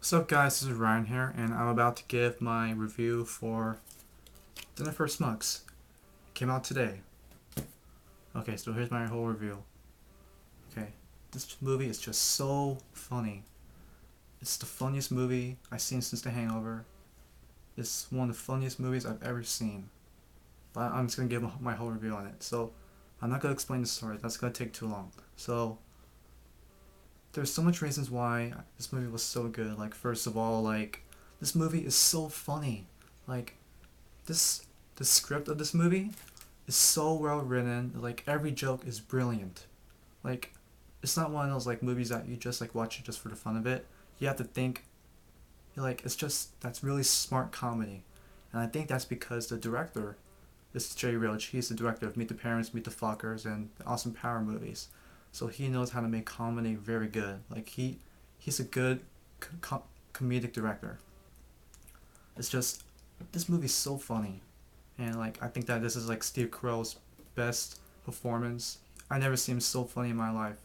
What's up guys, this is Ryan here, and I'm about to give my review for Dinner for Schmucks. It came out today. Okay, so here's my whole review. Okay, this movie is just so funny. It's the funniest movie I've seen since The Hangover. It's one of the funniest movies I've ever seen. But I'm just going to give my whole review on it. So, I'm not going to explain the story, that's going to take too long. So, there's so much reasons why this movie was so good. Like, first of all, like, this movie is so funny. Like, the script of this movie is so well written. Like, every joke is brilliant. Like, it's not one of those like movies that you just like watch it just for the fun of it. You have to think. Like, it's just that's really smart comedy, and I think that's because the director, this is Jay Roach. He's the director of Meet the Parents, Meet the Fockers, and the Awesome Power movies. So he knows how to make comedy very good. Like he's a good comedic director. It's just this movie's so funny, and like I think that this is like Steve Carell's best performance. I never seen him so funny in my life.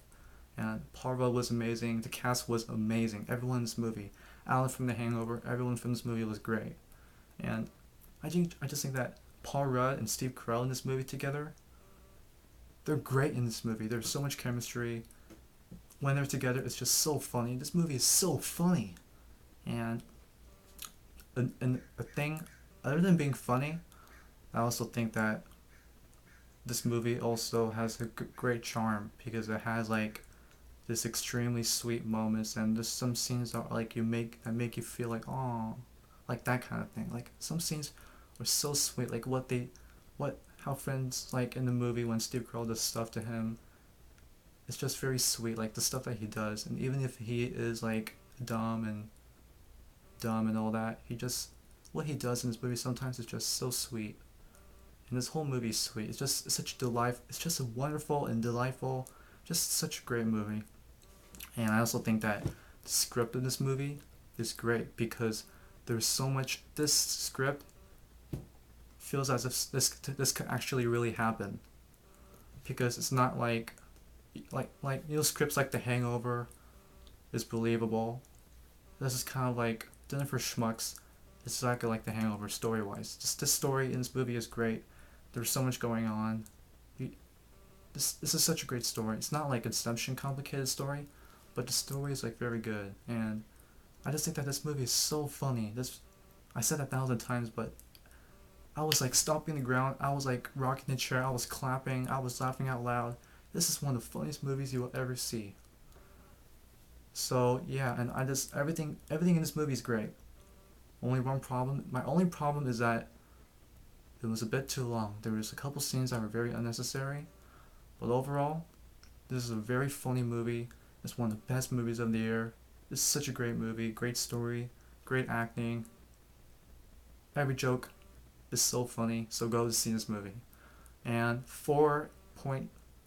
And Paul Rudd was amazing. The cast was amazing. Everyone in this movie, Alan from The Hangover, everyone from this movie was great. And I just think that Paul Rudd and Steve Carell in this movie together, they're great in this movie. There's so much chemistry. When they're together, it's just so funny. This movie is so funny. And a thing, other than being funny, I also think that this movie also has a great charm because it has like this extremely sweet moments, and there's some scenes that like that make you feel like oh, like that kind of thing. Like some scenes are so sweet, like how friends like in the movie when Steve Carell does stuff to him. It's just very sweet, like the stuff that he does, and even if he is like dumb and all that, he just what he does in this movie sometimes is just so sweet. And this whole movie is sweet. It's such a delight. It's just a wonderful and delightful, just such a great movie. And I also think that the script of this movie is great because there's so much. This script feels as if this could actually really happen, because it's not like scripts like The Hangover is believable. This is kind of like Dinner for Schmucks. It's exactly like The Hangover story wise. Just this story in this movie is great. There's so much going on. This is such a great story. It's not like Inception complicated story, but the story is like very good. And I just think that this movie is so funny. I said that 1,000 times, but I was like stomping the ground. I was like rocking the chair. I was clapping. I was laughing out loud. This is one of the funniest movies you will ever see. So yeah, and I just everything in this movie is great. Only one problem. My only problem is that it was a bit too long. There was a couple scenes that were very unnecessary, but overall, this is a very funny movie. It's one of the best movies of the year. It's such a great movie, great story, great acting. Every joke is so funny. So go to see this movie. And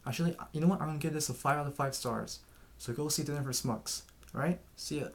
actually, you know what? I'm gonna give this a 5 out of 5 stars. So go see Dinner for Schmucks. Alright? See ya.